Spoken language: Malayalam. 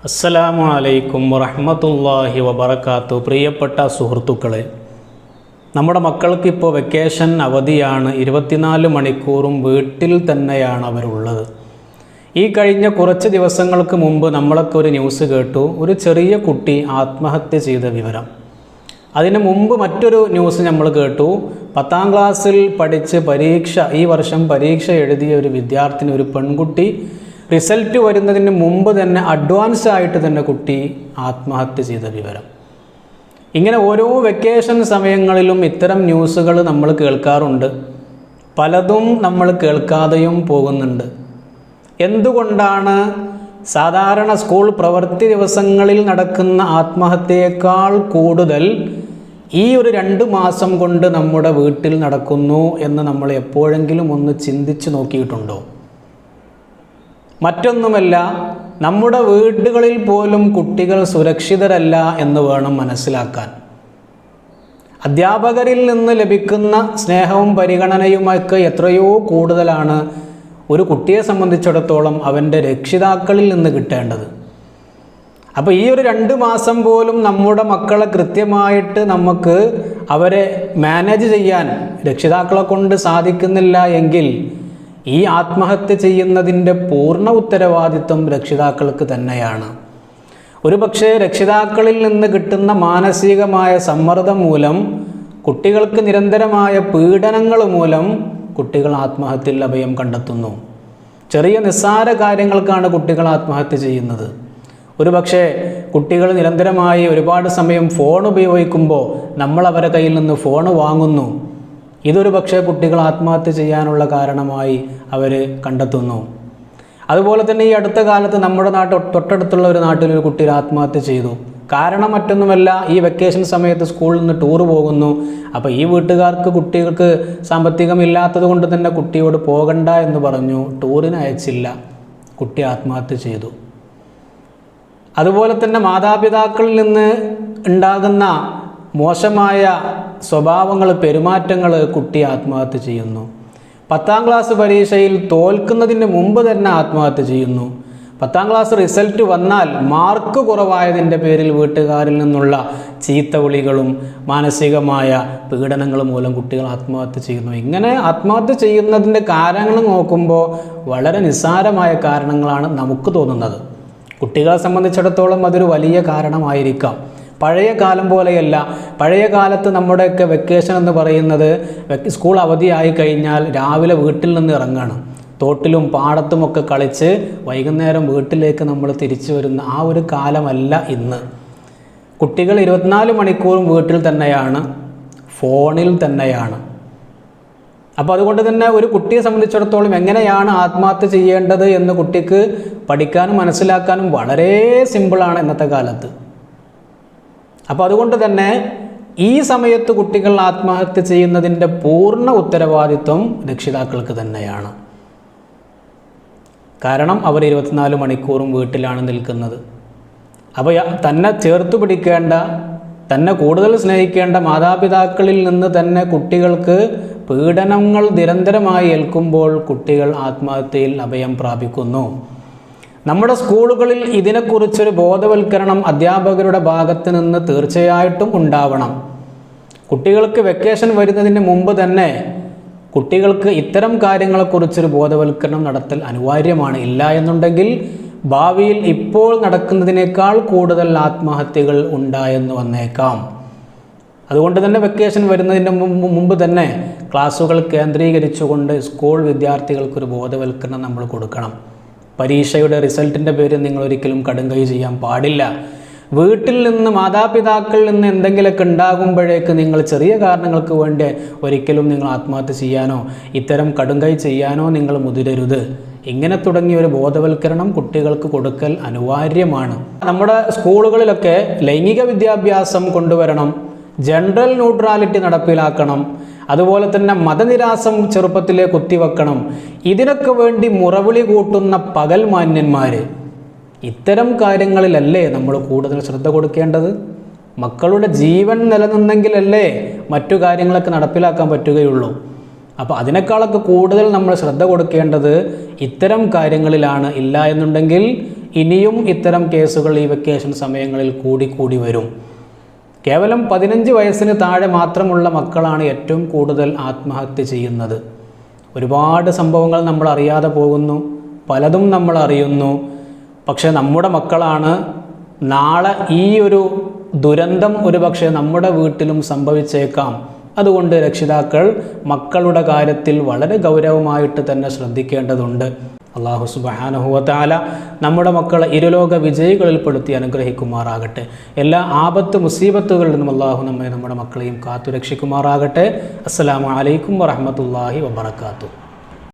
അസ്സലാമു അലൈക്കും വറഹ്മത്തുള്ളാഹി വബറകാതുഹു. പ്രിയപ്പെട്ട സുഹൃത്തുക്കളെ, നമ്മുടെ മക്കൾക്ക് ഇപ്പോൾ വെക്കേഷൻ അവധിയാണ്. 24 മണിക്കൂറും വീട്ടിൽ തന്നെയാണ് അവരുള്ളത്. ഈ കഴിഞ്ഞ കുറച്ച് ദിവസങ്ങൾക്ക് മുമ്പ് നമ്മളൊക്കെ ഒരു ന്യൂസ് കേട്ടു, ഒരു ചെറിയ കുട്ടി ആത്മഹത്യ ചെയ്ത വിവരം. അതിന് മുമ്പ് മറ്റൊരു ന്യൂസ് നമ്മൾ കേട്ടു, 10ാം ക്ലാസ്സിൽ പഠിച്ച് ഈ വർഷം പരീക്ഷ എഴുതിയ ഒരു വിദ്യാർത്ഥിനി, ഒരു പെൺകുട്ടി, റിസൾട്ട് വരുന്നതിന് മുമ്പ് തന്നെ അഡ്വാൻസ് ആയിട്ട് തന്നെ കുട്ടി ആത്മഹത്യ ചെയ്ത വിവരം. ഇങ്ങനെ ഓരോ വെക്കേഷൻ സമയങ്ങളിലും ഇത്തരം ന്യൂസുകൾ നമ്മൾ കേൾക്കാറുണ്ട്. പലതും നമ്മൾ കേൾക്കാതെയും പോകുന്നുണ്ട്. എന്തുകൊണ്ടാണ് സാധാരണ സ്കൂൾ പ്രവൃത്തി ദിവസങ്ങളിൽ നടക്കുന്ന ആത്മഹത്യയേക്കാൾ കൂടുതൽ ഈ ഒരു 2 മാസം കൊണ്ട് നമ്മുടെ വീട്ടിൽ നടക്കുന്നു എന്ന് നമ്മൾ എപ്പോഴെങ്കിലും ഒന്ന് ചിന്തിച്ചു നോക്കിയിട്ടുണ്ടോ? മറ്റൊന്നുമല്ല, നമ്മുടെ വീടുകളിൽ പോലും കുട്ടികൾ സുരക്ഷിതരല്ല എന്ന് വേണം മനസ്സിലാക്കാൻ. അധ്യാപകരിൽ നിന്ന് ലഭിക്കുന്ന സ്നേഹവും പരിഗണനയുമൊക്കെ എത്രയോ കൂടുതലാണ് ഒരു കുട്ടിയെ സംബന്ധിച്ചിടത്തോളം അവൻ്റെ രക്ഷിതാക്കളിൽ നിന്ന് കിട്ടേണ്ടത്. അപ്പോൾ ഈ ഒരു 2 മാസം പോലും നമ്മുടെ മക്കളെ കൃത്യമായിട്ട് നമുക്ക് അവരെ മാനേജ് ചെയ്യാൻ രക്ഷിതാക്കളെ കൊണ്ട് സാധിക്കുന്നില്ല എങ്കിൽ ഈ ആത്മഹത്യ ചെയ്യുന്നതിൻ്റെ പൂർണ്ണ ഉത്തരവാദിത്വം രക്ഷിതാക്കൾക്ക് തന്നെയാണ്. ഒരുപക്ഷെ രക്ഷിതാക്കളിൽ നിന്ന് കിട്ടുന്ന മാനസികമായ സമ്മർദ്ദം മൂലം, കുട്ടികൾക്ക് നിരന്തരമായ പീഡനങ്ങൾ മൂലം കുട്ടികൾ ആത്മഹത്യയിൽ അഭയം കണ്ടെത്തുന്നു. ചെറിയ നിസ്സാര കാര്യങ്ങൾക്കാണ് കുട്ടികൾ ആത്മഹത്യ ചെയ്യുന്നത്. ഒരുപക്ഷെ കുട്ടികൾ നിരന്തരമായി ഒരുപാട് സമയം ഫോൺ ഉപയോഗിക്കുമ്പോൾ നമ്മൾ അവരുടെ കയ്യിൽ നിന്ന് ഫോൺ വാങ്ങുന്നു. ഇതൊരു പക്ഷേ കുട്ടികൾ ആത്മഹത്യ ചെയ്യാനുള്ള കാരണമായി അവർ കണ്ടെത്തുന്നു. അതുപോലെ തന്നെ ഈ അടുത്ത കാലത്ത് നമ്മുടെ തൊട്ടടുത്തുള്ള ഒരു നാട്ടിലൊരു കുട്ടി ആത്മഹത്യ ചെയ്തു. കാരണം മറ്റൊന്നുമല്ല, ഈ വെക്കേഷൻ സമയത്ത് സ്കൂളിൽ നിന്ന് ടൂർ പോകുന്നു. അപ്പോൾ ഈ വീട്ടുകാർക്ക് കുട്ടികൾക്ക് സാമ്പത്തികമില്ലാത്തത് കൊണ്ട് തന്നെ കുട്ടിയോട് പോകണ്ട എന്ന് പറഞ്ഞു, ടൂറിന് അയച്ചില്ല. കുട്ടി ആത്മഹത്യ ചെയ്തു. അതുപോലെ തന്നെ മാതാപിതാക്കളിൽ നിന്ന് ഉണ്ടാകുന്ന മോശമായ സ്വഭാവങ്ങൾ, പെരുമാറ്റങ്ങൾ കുട്ടി ആത്മഹത്യ ചെയ്യുന്നു. 10ാം ക്ലാസ് പരീക്ഷയിൽ തോൽക്കുന്നതിന് മുമ്പ് തന്നെ ആത്മഹത്യ ചെയ്യുന്നു. 10ാം ക്ലാസ് റിസൾട്ട് വന്നാൽ മാർക്ക് കുറവായതിൻ്റെ പേരിൽ വീട്ടുകാരിൽ നിന്നുള്ള ചീത്ത വിളികളും മാനസികമായ പീഡനങ്ങളും മൂലം കുട്ടികൾ ആത്മഹത്യ ചെയ്യുന്നു. ഇങ്ങനെ ആത്മഹത്യ ചെയ്യുന്നതിൻ്റെ കാരണങ്ങൾ നോക്കുമ്പോൾ വളരെ നിസ്സാരമായ കാരണങ്ങളാണ് നമുക്ക് തോന്നുന്നത്. കുട്ടികളെ സംബന്ധിച്ചിടത്തോളം അതൊരു വലിയ കാരണമായിരിക്കാം. പഴയ കാലം പോലെയല്ല. പഴയ കാലത്ത് നമ്മുടെയൊക്കെ വെക്കേഷൻ എന്ന് പറയുന്നത്, സ്കൂൾ അവധിയായി കഴിഞ്ഞാൽ രാവിലെ വീട്ടിൽ നിന്ന് ഇറങ്ങണം, തോട്ടിലും പാടത്തുമൊക്കെ കളിച്ച് വൈകുന്നേരം വീട്ടിലേക്ക് നമ്മൾ തിരിച്ചു വരുന്ന ആ ഒരു കാലമല്ല ഇന്ന്. കുട്ടികൾ 24 മണിക്കൂറും വീട്ടിൽ തന്നെയാണ്, ഫോണിൽ തന്നെയാണ്. അപ്പോൾ അതുകൊണ്ട് തന്നെ ഒരു കുട്ടിയെ സംബന്ധിച്ചിടത്തോളം എങ്ങനെയാണ് ആത്മഹത്യ ചെയ്യേണ്ടത് എന്ന് കുട്ടിക്ക് പഠിക്കാനും മനസ്സിലാക്കാനും വളരെ സിമ്പിളാണ് ഇന്നത്തെ കാലത്ത്. അപ്പോൾ അതുകൊണ്ട് തന്നെ ഈ സമയത്ത് കുട്ടികൾ ആത്മഹത്യ ചെയ്യുന്നതിൻ്റെ പൂർണ്ണ ഉത്തരവാദിത്വം രക്ഷിതാക്കൾക്ക് തന്നെയാണ്. കാരണം അവർ 24 മണിക്കൂറും വീട്ടിലാണ് നിൽക്കുന്നത്. അപ്പോൾ തന്നെ ചേർത്തു പിടിക്കേണ്ട, തന്നെ കൂടുതൽ സ്നേഹിക്കേണ്ട മാതാപിതാക്കളിൽ നിന്ന് തന്നെ കുട്ടികൾക്ക് പീഡനങ്ങൾ നിരന്തരമായി ഏൽക്കുമ്പോൾ കുട്ടികൾ ആത്മഹത്യയിൽ അഭയം പ്രാപിക്കുന്നു. നമ്മുടെ സ്കൂളുകളിൽ ഇതിനെക്കുറിച്ചൊരു ബോധവൽക്കരണം അധ്യാപകരുടെ ഭാഗത്ത് നിന്ന് തീർച്ചയായിട്ടും ഉണ്ടാവണം. കുട്ടികൾക്ക് വെക്കേഷൻ വരുന്നതിന് മുമ്പ് തന്നെ കുട്ടികൾക്ക് ഇത്തരം കാര്യങ്ങളെക്കുറിച്ചൊരു ബോധവൽക്കരണം നടത്തൽ അനിവാര്യമാണ്. ഇല്ല എന്നുണ്ടെങ്കിൽ ഭാവിയിൽ ഇപ്പോൾ നടക്കുന്നതിനേക്കാൾ കൂടുതൽ ആത്മഹത്യകൾ ഉണ്ടായെന്ന് വന്നേക്കാം. അതുകൊണ്ട് തന്നെ വെക്കേഷൻ വരുന്നതിന് മുമ്പ് തന്നെ ക്ലാസ്സുകൾ കേന്ദ്രീകരിച്ചുകൊണ്ട് സ്കൂൾ വിദ്യാർത്ഥികൾക്കൊരു ബോധവൽക്കരണം നമ്മൾ കൊടുക്കണം. പരീക്ഷയുടെ റിസൾട്ടിൻ്റെ പേരിൽ നിങ്ങൾ ഒരിക്കലും കടുങ്കൈ ചെയ്യാൻ പാടില്ല. വീട്ടിൽ നിന്ന്, മാതാപിതാക്കളിൽ നിന്ന് എന്തെങ്കിലുമൊക്കെ ഉണ്ടാകുമ്പോഴേക്ക് നിങ്ങൾ ചെറിയ കാരണങ്ങൾക്ക് വേണ്ടി ഒരിക്കലും നിങ്ങൾ ആത്മഹത്യ ചെയ്യാനോ ഇത്തരം കടുങ്കൈ ചെയ്യാനോ നിങ്ങൾ മുതിരരുത്. ഇങ്ങനെ തുടങ്ങിയ ഒരു ബോധവൽക്കരണം കുട്ടികൾക്ക് കൊടുക്കൽ അനിവാര്യമാണ്. നമ്മുടെ സ്കൂളുകളിലൊക്കെ ലൈംഗിക വിദ്യാഭ്യാസം കൊണ്ടുവരണം, ജെൻഡർ ന്യൂട്രാലിറ്റി നടപ്പിലാക്കണം, അതുപോലെ തന്നെ മതനിരാസം ചെറുപ്പത്തിലെ കുത്തിവെക്കണം. ഇതിനൊക്കെ വേണ്ടി മുറവിളി കൂട്ടുന്ന പകൽ മാന്യന്മാർ, ഇത്തരം കാര്യങ്ങളിലല്ലേ നമ്മൾ കൂടുതൽ ശ്രദ്ധ കൊടുക്കേണ്ടത്? മക്കളുടെ ജീവൻ നിലനിന്നെങ്കിലല്ലേ മറ്റു കാര്യങ്ങളൊക്കെ നടപ്പിലാക്കാൻ പറ്റുകയുള്ളൂ. അപ്പോൾ അതിനേക്കാളൊക്കെ കൂടുതൽ നമ്മൾ ശ്രദ്ധ കൊടുക്കേണ്ടത് ഇത്തരം കാര്യങ്ങളിലാണ്. ഇല്ല എന്നുണ്ടെങ്കിൽ ഇനിയും ഇത്തരം കേസുകൾ ഈ വെക്കേഷൻ സമയങ്ങളിൽ കൂടി വരും. കേവലം 15 വയസ്സിന് താഴെ മാത്രമുള്ള മക്കളാണ് ഏറ്റവും കൂടുതൽ ആത്മഹത്യ ചെയ്യുന്നത്. ഒരുപാട് സംഭവങ്ങൾ നമ്മൾ അറിയാതെ പോകുന്നു, പലതും നമ്മൾ അറിയുന്നു. പക്ഷെ നമ്മുടെ മക്കളാണ് നാളെ ഈ ഒരു ദുരന്തം ഒരുപക്ഷെ നമ്മുടെ വീട്ടിലും സംഭവിച്ചേക്കാം. അതുകൊണ്ട് രക്ഷിതാക്കൾ മക്കളുടെ കാര്യത്തിൽ വളരെ ഗൗരവമായിട്ട് തന്നെ ശ്രദ്ധിക്കേണ്ടതുണ്ട്. അല്ലാഹു സുബ്ഹാനഹു വ തആല നമ്മുടെ മക്കളെ ഇരുലോക വിജയികളിൽപ്പെടുത്തി അനുഗ്രഹിക്കുമാറാകട്ടെ. എല്ലാ ആപത്ത് മുസീബത്തുകളിൽ നിന്നും അല്ലാഹു നമ്മെ നമ്മുടെ മക്കളെയും കാത്തു രക്ഷിക്കുമാറാകട്ടെ. അസ്സലാമു അലൈക്കും വറഹ്മത്തുള്ളാഹി വബറകാതുഹു.